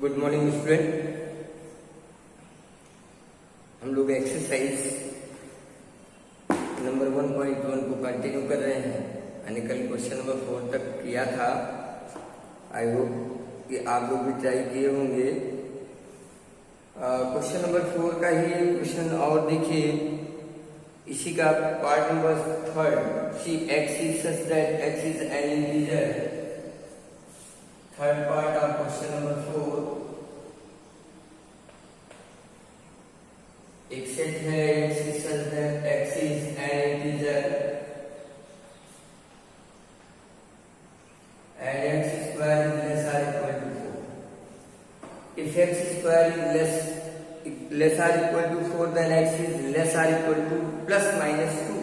Good morning student. हम लोग exercise number 1.1 को कंटिन्यू कर रहे हैं यानी कल क्वेश्चन नंबर 4 तक किया था। आई होप कि आप लोग भी ट्राई किए होंगे। क्वेश्चन नंबर 4 का ही क्वेश्चन और देखिए, इसी का part number 3 c x is such that x is an integer. Third part of question number 4 एक सेट है x is such that x is an integer and x square is less or equal to 4. If x square is less or equal to 4, then x is less or equal to plus minus 2.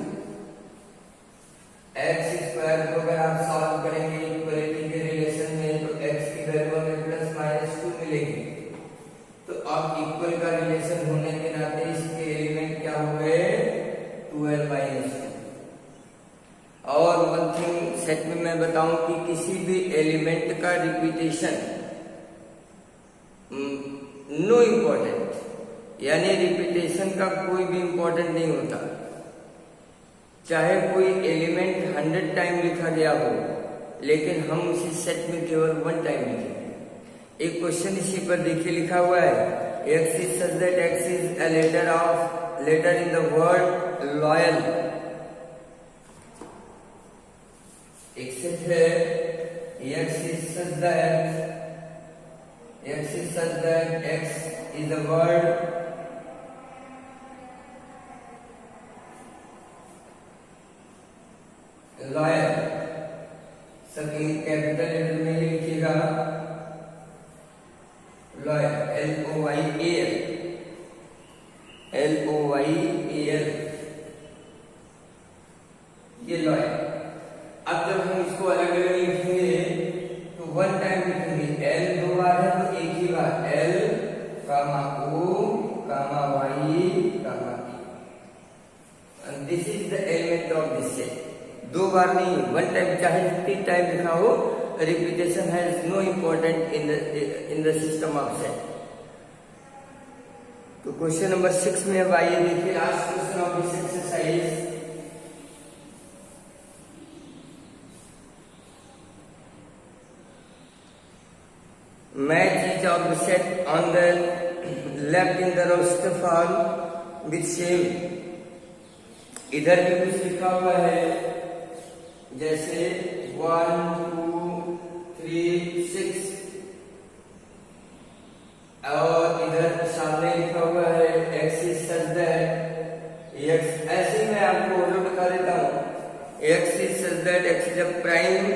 x square को अगर आप solve करेंगे equality के relation में तो x की value हमें plus minus 2 मिलेगी। तो अब इक्वल का रिलेशन होने के नाते इसके एलिमेंट क्या हुए 12 माइनस 2। और वन थिंग सेट में मैं बताऊं कि किसी भी एलिमेंट का रिपीटेशन नो इम्पोर्टेंट, यानी रिपीटेशन का कोई भी इम्पोर्टेंट नहीं होता। चाहे कोई एलिमेंट 100 टाइम लिखा गया हो, लेकिन हम उसी सेट में केवल 1 टाइम लिखेंगे। एक क्वेश्चन इसी पर देखिए लिखा हुआ है, x is such that x is a letter in the word loyal. एक सेट है x is such that x is the word loyal। सब कैपिटल लेटर में ही लिखिएगा loyal, L-O-Y-A-L, ये loyal। अब जब हम इसको अलग अलग लिखेंगे तो 1 टाइम लिखेंगे। L 2 बार है तो एक ही बार L, O, Y, and this is the element of this set। 2 बार नहीं, 1 टाइम, चाहे जितनी टाइम लिखा हो, repetition has know important in the system of set. तो क्वेश्चन नंबर 6 में अब आइए देखिए last question of this exercise. Match each of the set on the left in the roster form with same। इधर भी कुछ लिखा हुआ है जैसे 1 2 3 6, और इधर सामने लिखा हुआ है x is such that x। ऐसे मैं आपको और बता देता हूँ, x is such that x is a prime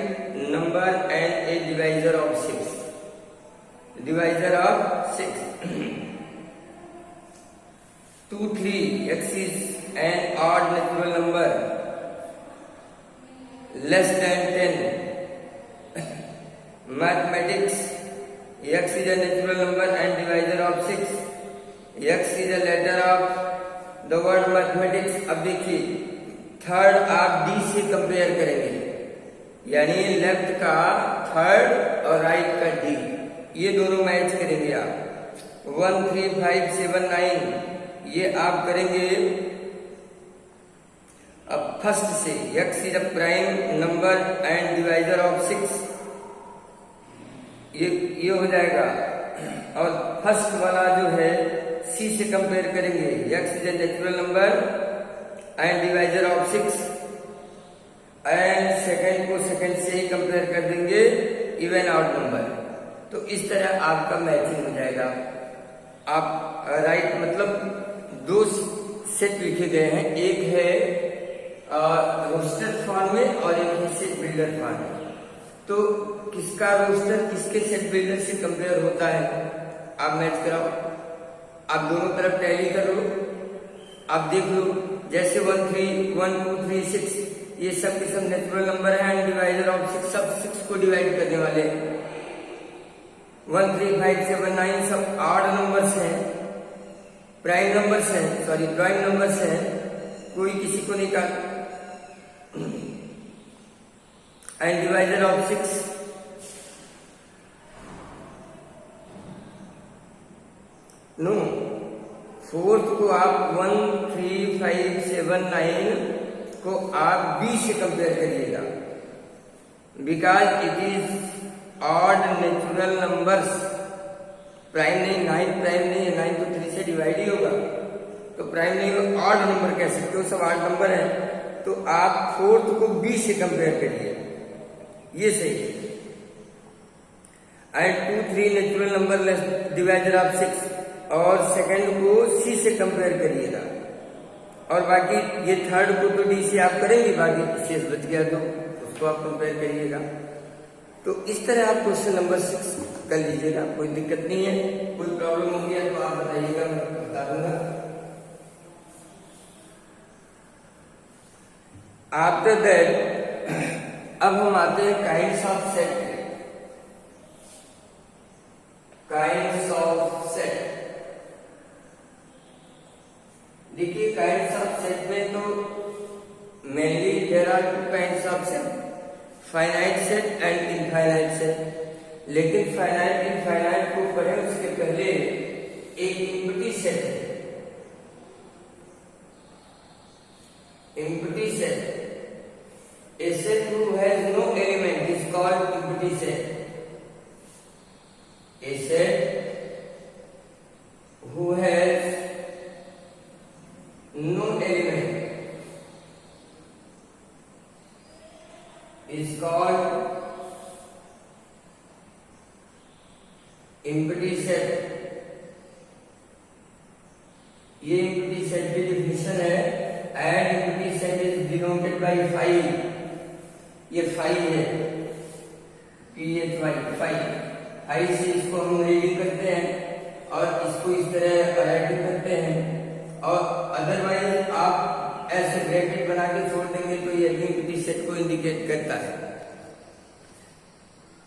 number and a divisor of 6। Divisor of 6 2 3 x is an odd natural number less than 10। Mathematics, x is a natural number and divisor of 6। x is a letter of the word mathematics। अब देखिए third आप d से compare करेंगे, यानी left का third और right का d, ये दोनों मैच करेंगे आप। 1 3 5 7 9 ये आप करेंगे अब फर्स्ट से, x is a prime number and divisor of 6, ये हो जाएगा। और फर्स्ट वाला जो है c से कंपेयर करेंगे, x is a natural number and divisor of 6, and second को सेकंड से ही कंपेयर कर देंगे इवन आउट नंबर। तो इस तरह आपका मैचिंग हो जाएगा। आप राइट मतलब 2 सेट लिखे गए हैं, एक है रोस्टर फॉर्म में और एक है सेट बिल्डर फॉर्म में। तो किसका रोस्टर किसके सेट बिल्डर से कंपेयर होता है आप मैच कराओ। आप दोनों तरफ टैली कर लो, आप देख लो जैसे 1 2 3 6 ये सब के सब नेचुरल नंबर है एंड डिवाइजर ऑफ 6, सब 6 को डिवाइड करने वाले हैं। 1 3 5 7 9 सब ऑड नंबर्स हैं, प्राइम नंबर्स हैं, कोई किसी को नहीं काट। And divisor of 6 no, fourth को आप 1, 3, 5, 7, 9 को आप बी से कंपेयर करिएगा, because it is odd natural numbers. Prime नहीं, 9 प्राइम नहीं है, 9 तो 3 से डिवाइड ही होगा, तो प्राइम नहीं, ऑड नंबर कह सकते हो, सब ऑड नंबर है। तो आप फोर्थ को बी से कंपेयर करिए, ये सही है। And 2, 3 natural number divisor of 6, और सेकंड को सी से कंपेयर करिएगा, और बाकी ये थर्ड को तो डी से आप करेंगे, बाकी शेष बच गया तो उसको आप कंपेयर करिएगा। तो इस तरह आप क्वेश्चन नंबर 6 कर लीजिएगा, कोई दिक्कत नहीं है। कोई प्रॉब्लम होगी तो आप बताइएगा, मैं बता दूंगा। आफ्टर दैट अब हम आते हैं kinds of set. Kinds of set, देखिए काइंड्स ऑफ सेट में तो mainly there are 2 kinds of set, finite set and infinite set. लेकिन फाइनाइट इनफाइनाइट को पढ़े उसके पहले एक एम्प्टी सेट है। Empty set, a set who has no element is called empty set. A set who has no element is called empty set. ये empty set की definition है, and empty set is denoted by 5. ये 5 है, PHY से इसको हम reading करते हैं और इसको इस तरह राइटिंग करते हैं, और अदरवाइज आप ऐसे ब्रैकेट बना के छोड़ देंगे तो ये एम्प्टी सेट को इंडिकेट करता है।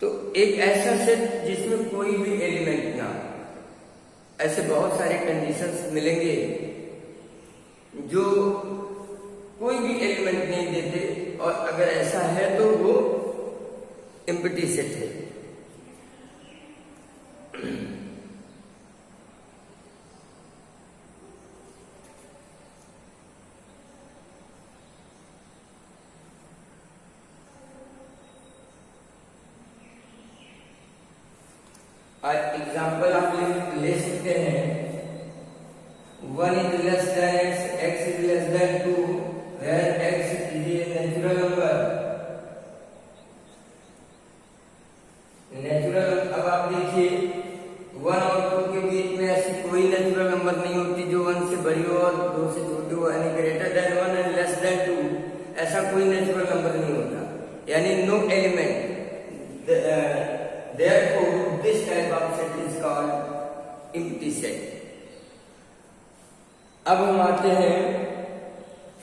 तो एक ऐसा सेट जिसमें कोई भी एलिमेंट ना, ऐसे बहुत सारे कंडीशंस मिलेंगे जो कोई भी एलिमेंट नहीं देते, और अगर ऐसा है तो वो एम्प्टी सेट है। एग्जाम्पल आप ले सकते हैं, 1 is less than x is less than 2, where x is a natural number. Natural, अब आप देखिए 1 और 2 के बीच में ऐसी कोई नेचुरल नंबर नहीं होती जो 1 से बड़ी हो और 2 से छोटी हो, यानी greater than 1 and less than 2, ऐसा कोई नेचुरल नंबर नहीं होता, यानी no element. therefore this type of set is called empty set. अब हम आते हैं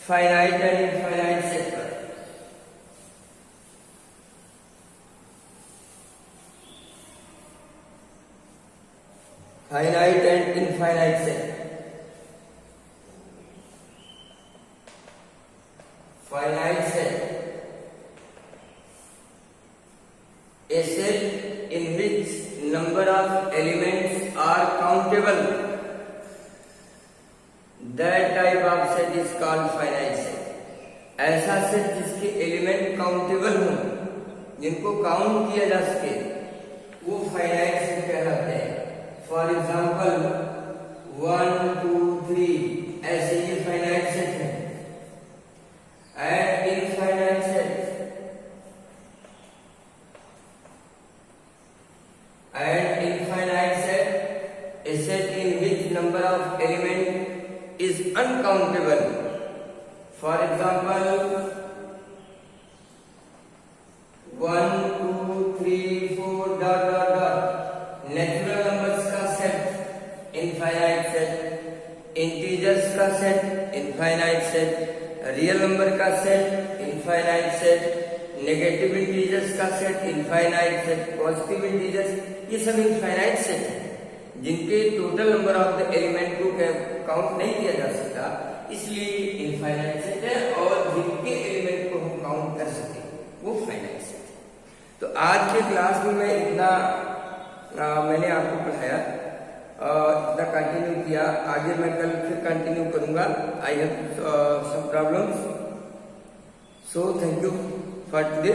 फाइनाइट एंड इनफाइनाइट सेट पर। Finite and infinite set. Finite set, a set in which number of elements are countable, that type of set is called finite set. ऐसा set जिसके element countable हो, जिनको count किया जा सके, वो finite set कहलाते हैं। फॉर एग्जाम्पल 1, 2, 3 ऐसे ये फाइनाइट सेट है। And infinite set, and infinite set, a set in which number of element is uncountable. For example 1, 2, 3, 4 dot dot dot, natural numbers का set infinite set, integers का set infinite set, real number का set infinite set, negative integers का set infinite set, positive integers, ये सब infinite set है जिनके total number of the element को count नहीं किया जा सकता, इसलिए इनफाइनाइट सेट है। और जिनके एलिमेंट को हम काउंट कर सके वो फाइनाइट सेट है। तो आज के क्लास में मैं इतना मैंने आपको पढ़ाया, इतना कंटिन्यू किया, आगे मैं कल फिर कंटिन्यू करूंगा। I have some problems, so thank you for today.